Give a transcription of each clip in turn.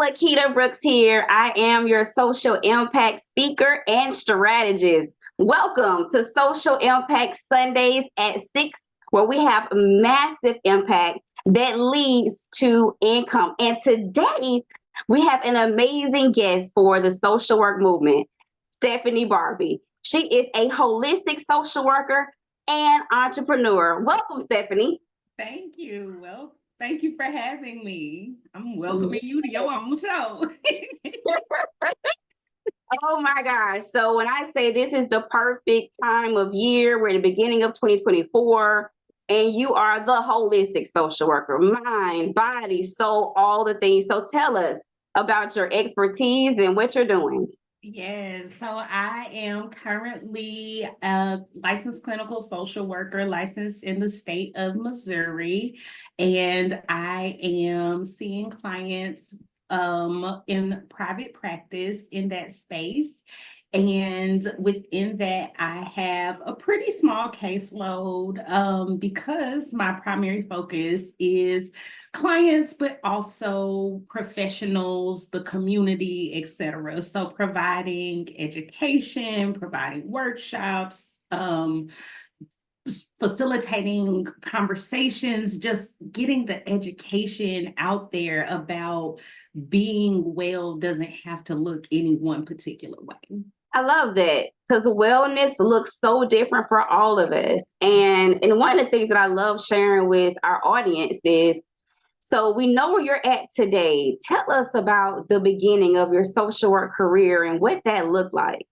Lequita Brooks here. I am your social impact speaker and strategist. Welcome to Social Impact Sundays at 6, where we have massive impact that leads to income. And today we have an amazing guest for the social work movement, Stephanie Barbee. She is a holistic social worker and entrepreneur. Welcome, Stephanie. Thank you. Well, thank you for having me. I'm welcoming you to your own show. Oh my gosh. So when I say this is the perfect time of year, we're at the beginning of 2024, and you are the holistic social worker, mind, body, soul, all the things. So tell us about your expertise and what you're doing. Yes, so I am currently a licensed clinical social worker, licensed in the state of Missouri, and I am seeing clients in private practice in that space. And within that, I have a pretty small caseload because my primary focus is clients, but also professionals, the community, etc. So providing education, providing workshops, facilitating conversations, just getting the education out there about being well doesn't have to look any one particular way. I love that because wellness looks so different for all of us. And one of the things that I love sharing with our audience is, so we know where you're at today. Tell us about the beginning of your social work career and what that looked like.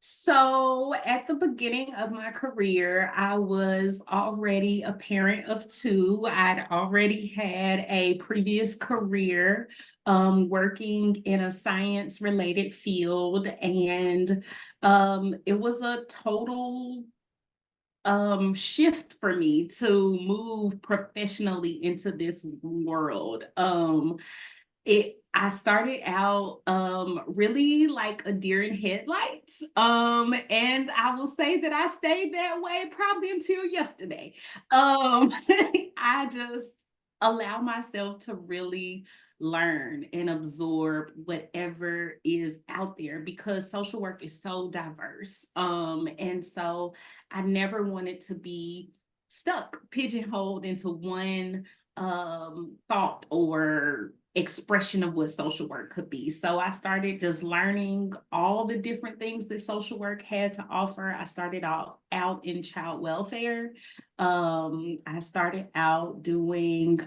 So at the beginning of my career, I was already a parent of two. I'd already had a previous career working in a science-related field, and it was a total shift for me to move professionally into this world. I started out really like a deer in headlights. And I will say that I stayed that way probably until yesterday. I just allow myself to really learn and absorb whatever is out there because social work is so diverse. And so I never wanted to be stuck, pigeonholed into one thought or expression of what social work could be. So I started just learning all the different things that social work had to offer. I started out in child welfare. I started out doing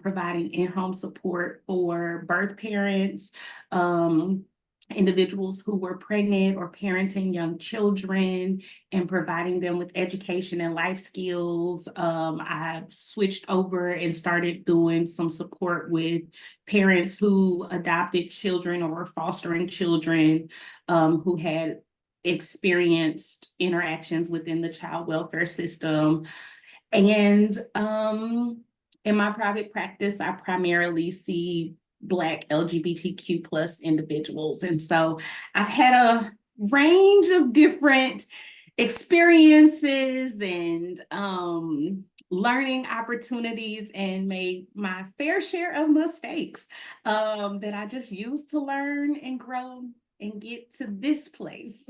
providing in-home support for birth parents, individuals who were pregnant or parenting young children and providing them with education and life skills. I switched over and started doing some support with parents who adopted children or were fostering children who had experienced interactions within the child welfare system. And in my private practice, I primarily see Black LGBTQ plus individuals. And so I've had a range of different experiences and learning opportunities and made my fair share of mistakes that I just used to learn and grow and get to this place.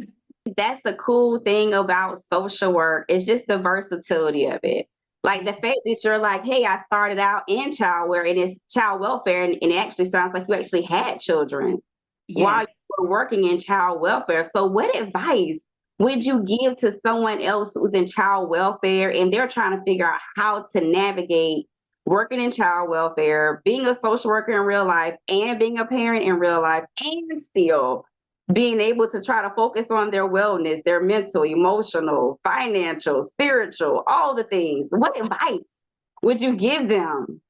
That's the cool thing about social work. It's just the versatility of it. Like the fact that you're like, hey, I started out in child welfare and it's child welfare, and it actually sounds like you actually had children while Yeah. you were working in child welfare. So what advice would you give to someone else who's in child welfare and they're trying to figure out how to navigate working in child welfare, being a social worker in real life, and being a parent in real life, and still being able to try to focus on their wellness, their mental, emotional, financial, spiritual, all the things? What advice would you give them?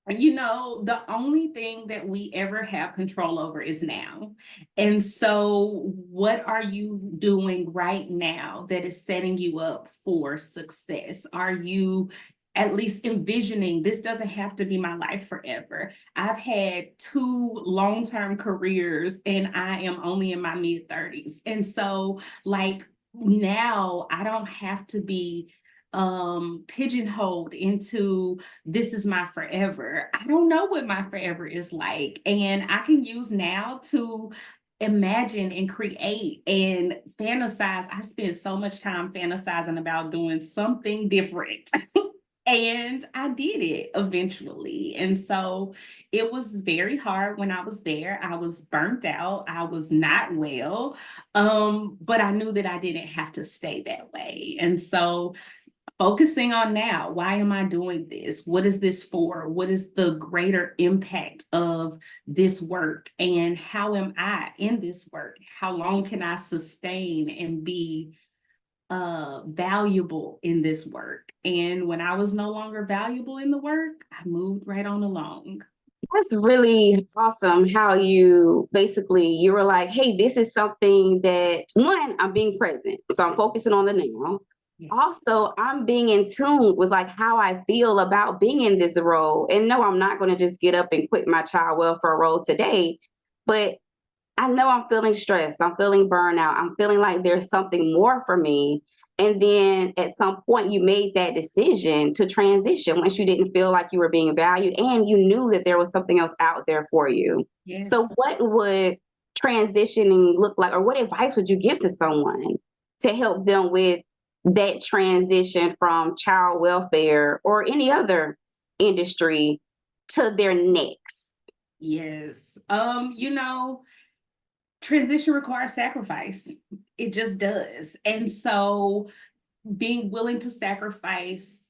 You know, the only thing that we ever have control over is now. And so, what are you doing right now that is setting you up for success? Are you at least envisioning this doesn't have to be my life forever? I've had two long-term careers and I am only in my mid 30s. And so, like, now I don't have to be pigeonholed into this is my forever. I don't know what my forever is like. And I can use now to imagine and create and fantasize. I spend so much time fantasizing about doing something different. And I did it eventually. And so it was very hard when I was there. I was burnt out. I was not well. But I knew that I didn't have to stay that way. And so focusing on now, why am I doing this? What is this for? What is the greater impact of this work? And how am I in this work? How long can I sustain and be valuable in this work? And when I was no longer valuable in the work, I moved right on along. That's really awesome how you were like, hey, this is something that one, I'm being present. So I'm focusing on the now. Yes. Also, I'm being in tune with like how I feel about being in this role. And no, I'm not going to just get up and quit my child welfare role today, but I know I'm feeling stressed. I'm feeling burnout. I'm feeling like there's something more for me. And then at some point, you made that decision to transition once you didn't feel like you were being valued and you knew that there was something else out there for you. Yes. So, what would transitioning look like, or what advice would you give to someone to help them with that transition from child welfare or any other industry to their next? Yes. Transition requires sacrifice. It just does. And so being willing to sacrifice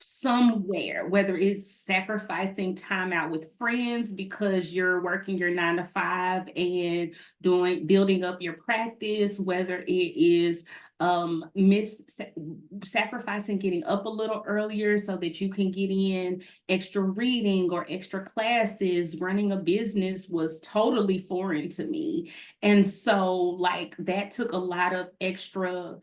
somewhere, whether it's sacrificing time out with friends because you're working your 9 to 5 and building up your practice, whether it is sacrificing getting up a little earlier so that you can get in extra reading or extra classes. Running a business was totally foreign to me. And so like that took a lot of extra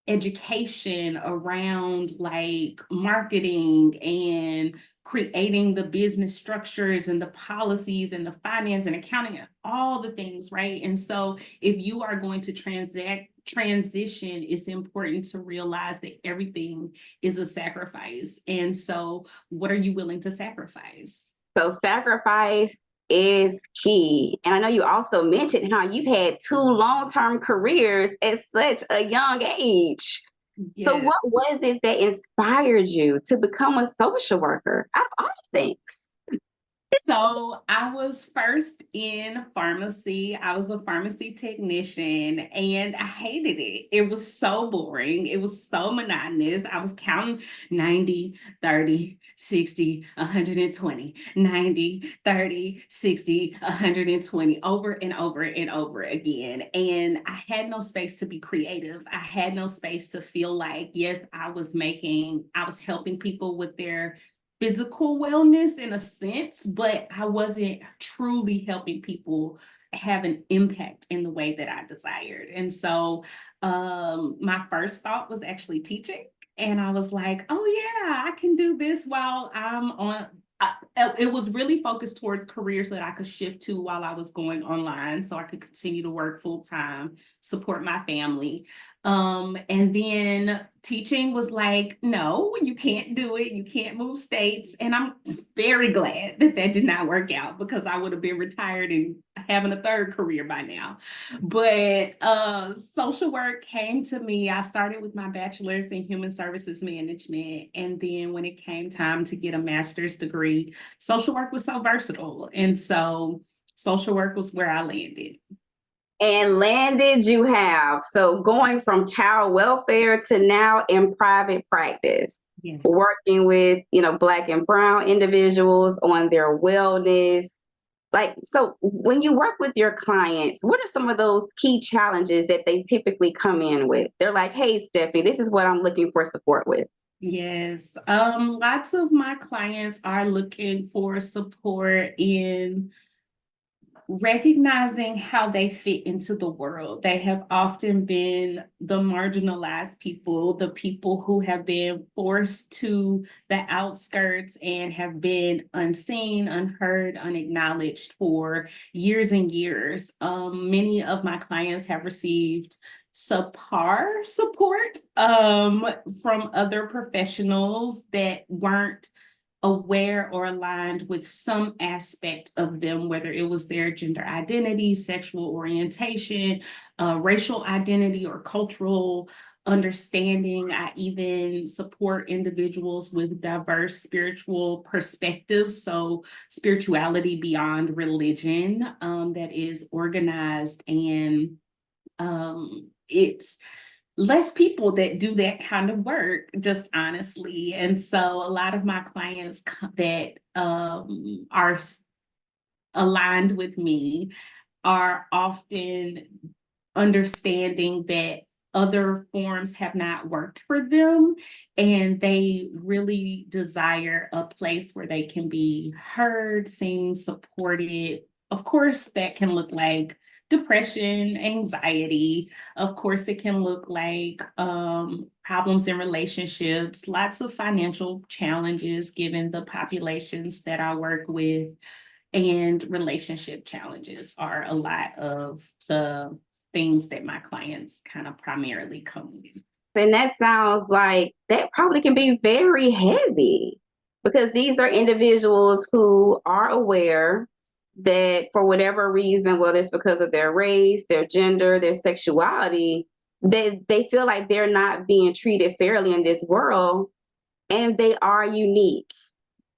education around like marketing and creating the business structures and the policies and the finance and accounting and all the things, right? And so if you are going to transition, it's important to realize that everything is a sacrifice. And so what are you willing to sacrifice? So sacrifice is key. And I know you also mentioned how you had 2 long-term careers at such a young age. Yes. So what was it that inspired you to become a social worker out of all things? So I was first in pharmacy. I was a pharmacy technician and I hated it. It was so boring. It was so monotonous. I was counting 90, 30, 60, 120, 90, 30, 60, 120 over and over and over again. And I had no space to be creative. I had no space to feel like, yes, I was helping people with their physical wellness in a sense, but I wasn't truly helping people have an impact in the way that I desired. And so my first thought was actually teaching. And I was like, oh yeah, I can do this while I'm on. It was really focused towards careers that I could shift to while I was going online so I could continue to work full time, support my family. And then teaching was like, no, you can't do it. You can't move states. And I'm very glad that did not work out because I would have been retired and having a third career by now. But social work came to me. I started with my bachelor's in human services management. And then when it came time to get a master's degree, social work was so versatile. And so social work was where I landed. And landed you have. So going from child welfare to now in private practice, yes, working with, Black and brown individuals on their wellness. Like, so when you work with your clients, what are some of those key challenges that they typically come in with? They're like, hey, Stephanie, this is what I'm looking for support with. Yes. Lots of my clients are looking for support in recognizing how they fit into the world. They have often been the marginalized people, the people who have been forced to the outskirts and have been unseen, unheard, unacknowledged for years and years. Many of my clients have received subpar support from other professionals that weren't aware or aligned with some aspect of them, whether it was their gender identity, sexual orientation, racial identity, or cultural understanding. I even support individuals with diverse spiritual perspectives. So, spirituality beyond religion, that is organized, and it's less people that do that kind of work, just honestly. And so a lot of my clients that are aligned with me are often understanding that other forms have not worked for them, and they really desire a place where they can be heard, seen, supported. Of course, that can look like depression, anxiety. Of course, it can look like problems in relationships, lots of financial challenges given the populations that I work with, and relationship challenges are a lot of the things that my clients kind of primarily come with. And that sounds like that probably can be very heavy, because these are individuals who are aware that for whatever reason, whether it's because of their race, their gender, their sexuality, they feel like they're not being treated fairly in this world, and they are unique.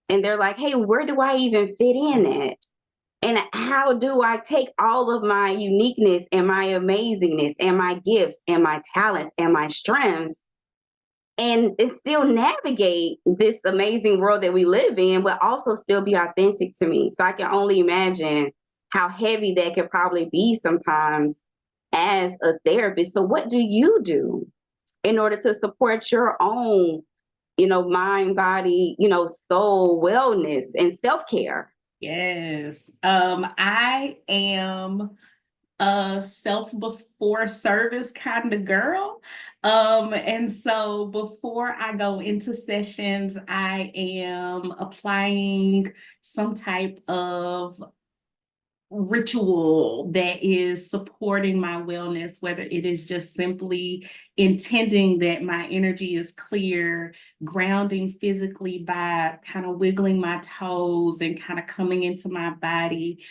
And they're like, hey, where do I even fit in at? And how do I take all of my uniqueness and my amazingness and my gifts and my talents and my strengths and still navigate this amazing world that we live in, but also still be authentic to me? So I can only imagine how heavy that could probably be sometimes as a therapist. So what do you do in order to support your own, mind, body, soul wellness and self-care? Yes. I am a self before service kind of girl. And so before I go into sessions, I am applying some type of ritual that is supporting my wellness, whether it is just simply intending that my energy is clear, grounding physically by kind of wiggling my toes and kind of coming into my body.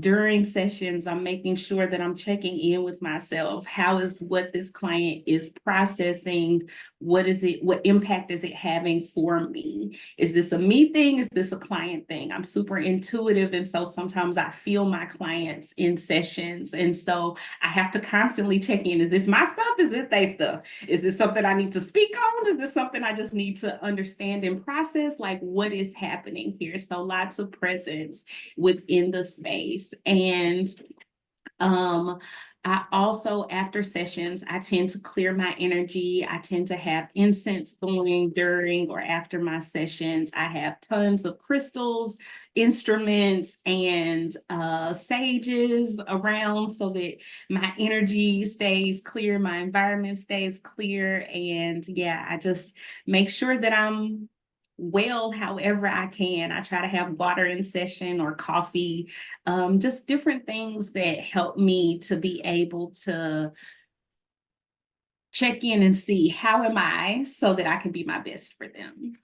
During sessions, I'm making sure that I'm checking in with myself. How is what this client is processing? What is it? What impact is it having for me? Is this a me thing? Is this a client thing? I'm super intuitive. And so sometimes I feel my clients in sessions. And so I have to constantly check in. Is this my stuff? Is this their stuff? Is this something I need to speak on? Is this something I just need to understand and process? Like, what is happening here? So lots of presence within the space. And I also, after sessions, I tend to clear my energy. I tend to have incense going during or after my sessions. I have tons of crystals, instruments, and sages around so that my energy stays clear, my environment stays clear. And yeah, I just make sure that I'm well however I can. I try to have water in session or coffee, just different things that help me to be able to check in and see how am I so that I can be my best for them.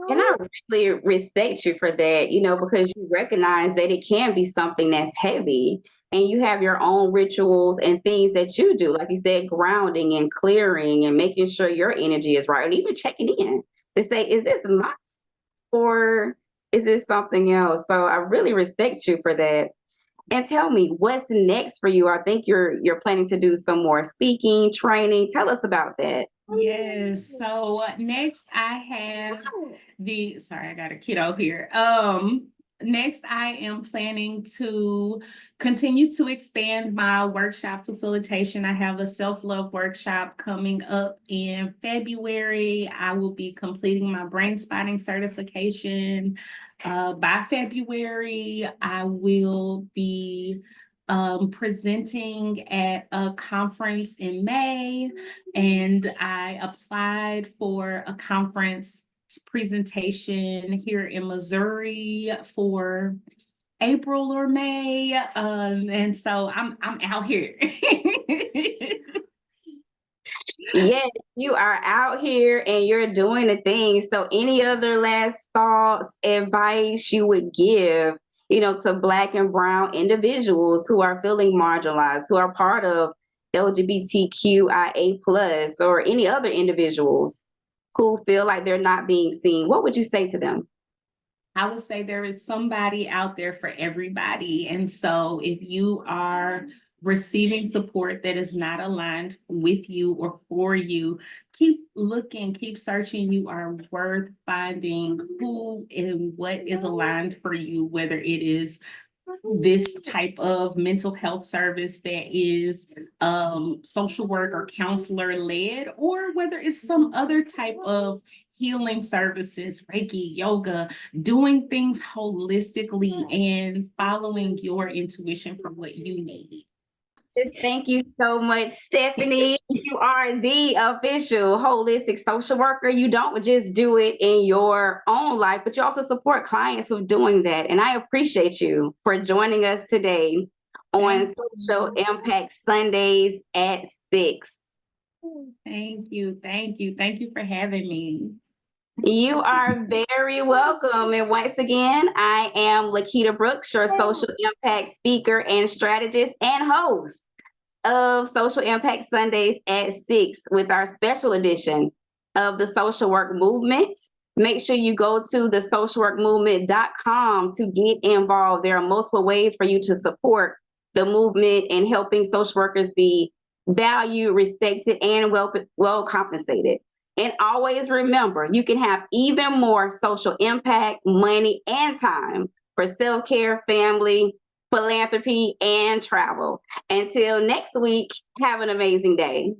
And I really respect you for that, because you recognize that it can be something that's heavy, and you have your own rituals and things that you do. Like you said, grounding and clearing and making sure your energy is right, and even checking in to say, is this my stuff or is this something else? So I really respect you for that. And tell me, what's next for you? I think you're planning to do some more speaking, training. Tell us about that. Yes. So next I have sorry, I got a kiddo here. Next, I am planning to continue to expand my workshop facilitation. I have a self-love workshop coming up in February. I will be completing my brain spotting certification by February. I will be presenting at a conference in May, and I applied for a conference presentation here in Missouri for April or May, and so I'm out here. Yes, you are out here and you're doing the things. So, any other last thoughts, advice you would give, to Black and Brown individuals who are feeling marginalized, who are part of LGBTQIA plus, or any other individuals who feel like they're not being seen? What would you say to them? I would say there is somebody out there for everybody. And so if you are receiving support that is not aligned with you or for you, keep looking, keep searching. You are worth finding who and what is aligned for you, whether it is this type of mental health service that is social work or counselor led, or whether it's some other type of healing services, Reiki, yoga, doing things holistically and following your intuition for what you need. Just thank you so much, Stephanie. You are the official holistic social worker. You don't just do it in your own life, but you also support clients with doing that. And I appreciate you for joining us today on Social Impact Sundays at 6. Thank you. Thank you. Thank you for having me. You are very welcome. And once again, I am Lequita Brooks, your social impact speaker and strategist and host of Social Impact Sundays at 6 with our special edition of the Social Work Movement. Make sure you go to thesocialworkmovement.com to get involved. There are multiple ways for you to support the movement and helping social workers be valued, respected, and well compensated. And always remember, you can have even more social impact, money, and time for self-care, family, philanthropy, and travel. Until next week, have an amazing day.